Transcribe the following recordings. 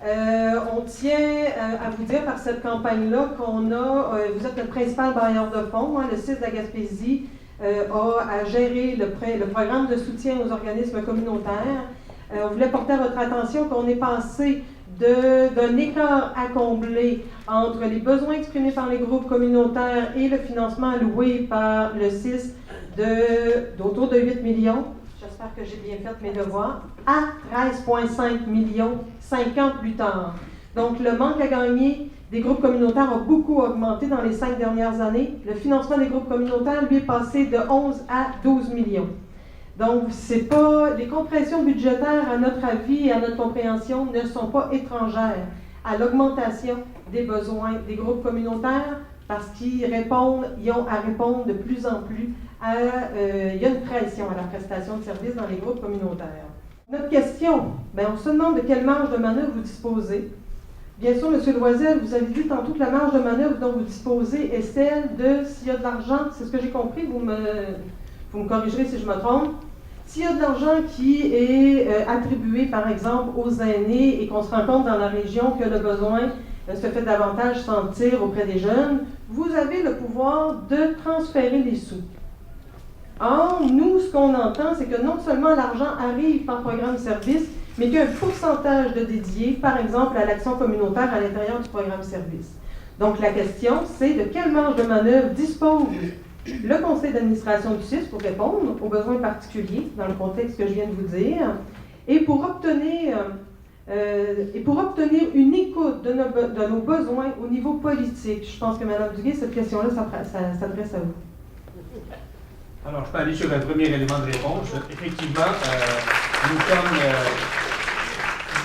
On tient à vous dire par cette campagne-là qu'on a, vous êtes notre principal bailleur de fonds, le CIS de la Gaspésie a à gérer le programme de soutien aux organismes communautaires. On voulait porter à votre attention qu'on est passé d'un écart à combler entre les besoins exprimés par les groupes communautaires et le financement alloué par le CIS d'autour de 8 millions, j'espère que j'ai bien fait mes devoirs, à 13,5 millions 5 ans plus tard. Donc le manque à gagner des groupes communautaires a beaucoup augmenté dans les 5 dernières années. Le financement des groupes communautaires, lui, est passé de 11 à 12 millions. Donc, c'est pas, les compressions budgétaires, à notre avis et à notre compréhension, ne sont pas étrangères à l'augmentation des besoins des groupes communautaires parce qu'ils ont à répondre de plus en plus il y a une pression à la prestation de services dans les groupes communautaires. Notre question, on se demande de quelle marge de manœuvre vous disposez. Bien sûr, M. Loisel, vous avez dit tantôt que la marge de manœuvre dont vous disposez est celle de, s'il y a de l'argent, c'est ce que j'ai compris, vous me corrigerez si je me trompe, s'il y a de l'argent qui est attribué, par exemple, aux aînés et qu'on se rend compte dans la région que le besoin se fait davantage sentir auprès des jeunes, vous avez le pouvoir de transférer les sous. Or, nous, ce qu'on entend, c'est que non seulement l'argent arrive par programme service, mais qu'il y a un pourcentage de dédié, par exemple, à l'action communautaire à l'intérieur du programme service. Donc, la question, c'est de quelle marge de manœuvre dispose le conseil d'administration du CIS pour répondre aux besoins particuliers dans le contexte que je viens de vous dire et pour obtenir une écoute de nos besoins au niveau politique. Je pense que Mme Duguay, cette question-là, ça s'adresse à vous. Alors, je peux aller sur un premier élément de réponse. Effectivement, nous sommes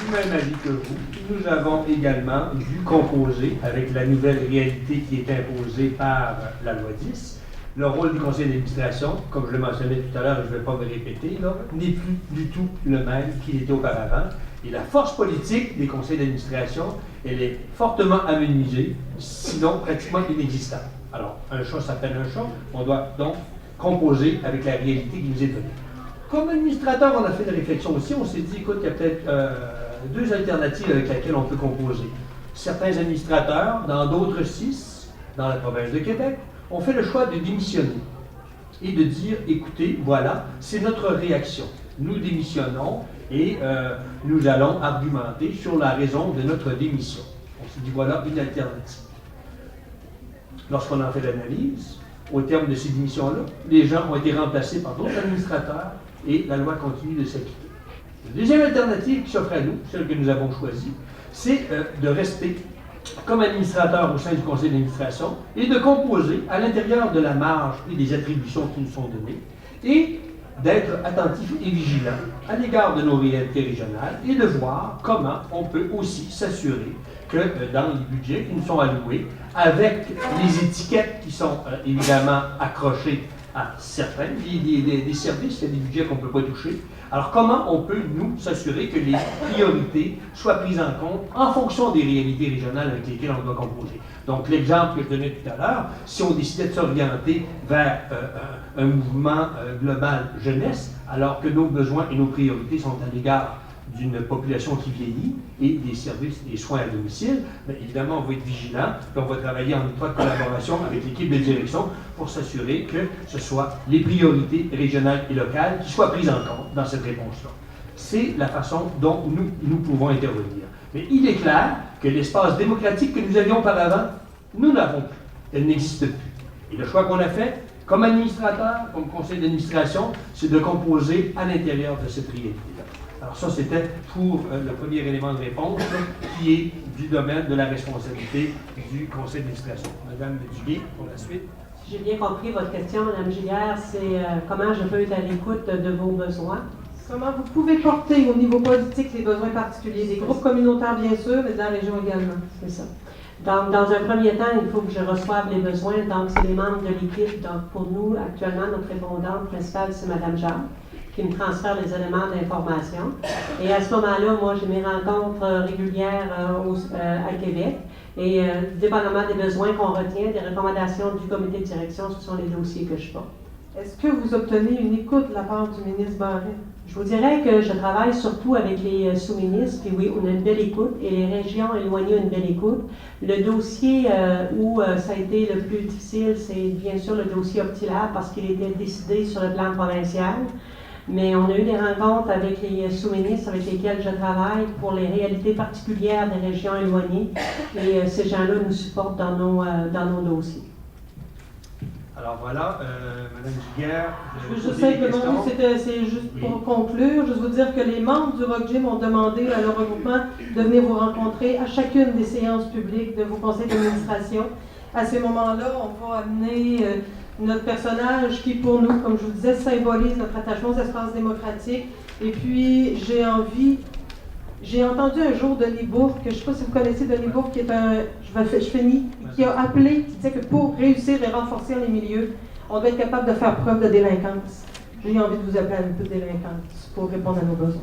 du même avis que vous. Nous avons également dû composer avec la nouvelle réalité qui est imposée par la loi 10. Le rôle du conseil d'administration, comme je le mentionnais tout à l'heure, je ne vais pas me répéter, n'est plus du tout le même qu'il était auparavant. Et la force politique des conseils d'administration, elle est fortement amenuisée, sinon pratiquement inexistante. Alors, un chat s'appelle un chat, on doit donc composer avec la réalité qui nous est donnée. Comme administrateur, on a fait des réflexions aussi, on s'est dit, écoute, il y a peut-être deux alternatives avec lesquelles on peut composer. Certains administrateurs, dans d'autres CIS, dans la province de Québec, ont fait le choix de démissionner et de dire, écoutez, voilà, c'est notre réaction. Nous démissionnons et nous allons argumenter sur la raison de notre démission. On s'est dit, voilà une alternative. Lorsqu'on en fait l'analyse, au terme de ces démissions-là, les gens ont été remplacés par d'autres administrateurs et la loi continue de s'appliquer. La deuxième alternative qui s'offre à nous, celle que nous avons choisie, c'est de rester comme administrateur au sein du conseil d'administration et de composer à l'intérieur de la marge et des attributions qui nous sont données et d'être attentif et vigilant à l'égard de nos réalités régionales et de voir comment on peut aussi s'assurer que dans les budgets qui nous sont alloués, avec les étiquettes qui sont évidemment accrochées à certains, des services, il y a des budgets qu'on ne peut pas toucher. Alors, comment on peut, nous, s'assurer que les priorités soient prises en compte en fonction des réalités régionales avec lesquelles on doit composer? Donc, l'exemple que je donnais tout à l'heure, si on décidait de s'orienter vers un mouvement global jeunesse, alors que nos besoins et nos priorités sont à l'égard d'une population qui vieillit et des services, des soins à domicile, bien évidemment, on va être vigilant, puis on va travailler en étroite collaboration avec l'équipe de direction pour s'assurer que ce soit les priorités régionales et locales qui soient prises en compte dans cette réponse-là. C'est la façon dont nous pouvons intervenir. Mais il est clair que l'espace démocratique que nous avions auparavant, nous n'avons plus. Elle n'existe plus. Et le choix qu'on a fait, comme administrateur, comme conseil d'administration, c'est de composer à l'intérieur de cette réalité-là. Alors ça, c'était pour le premier élément de réponse, qui est du domaine de la responsabilité du conseil d'administration. Madame Duguay, pour la suite. Si j'ai bien compris votre question, Madame Gillière, c'est comment je peux être à l'écoute de vos besoins. Comment vous pouvez porter au niveau politique les besoins particuliers des groupes communautaires, bien sûr, mais de la région également. C'est ça. Donc, dans un premier temps, il faut que je reçoive les besoins. Donc, c'est les membres de l'équipe. Donc, pour nous, actuellement, notre répondante principale, c'est Mme Jacques, qui me transfère les éléments d'information. Et à ce moment-là, moi, j'ai mes rencontres régulières à Québec. Et dépendamment des besoins qu'on retient, des recommandations du comité de direction, ce sont les dossiers que je porte. Est-ce que vous obtenez une écoute de la part du ministre Barrette? Je vous dirais que je travaille surtout avec les sous-ministres, puis oui, on a une belle écoute, et les régions éloignées ont une belle écoute. Le dossier où ça a été le plus difficile, c'est bien sûr le dossier Optilab, parce qu'il était décidé sur le plan provincial. Mais on a eu des rencontres avec les sous-ministres avec lesquels je travaille pour les réalités particulières des régions éloignées, et ces gens-là nous supportent dans nos dossiers. Alors voilà, Mme Giguère, Je veux juste simplement, c'est juste pour conclure, juste vous dire que les membres du Rock Gym ont demandé à leur regroupement de venir vous rencontrer à chacune des séances publiques de vos conseils d'administration. À ces moments-là, on va amener notre personnage qui, pour nous, comme je vous disais, symbolise notre attachement aux espaces démocratiques. Et puis, j'ai entendu un jour Denis Bourque, je ne sais pas si vous connaissez Denis Bourque, qui est je finis, qui a appelé, qui disait que pour réussir et renforcer les milieux, on doit être capable de faire preuve de délinquance. J'ai envie de vous appeler à un peu de délinquance pour répondre à nos besoins.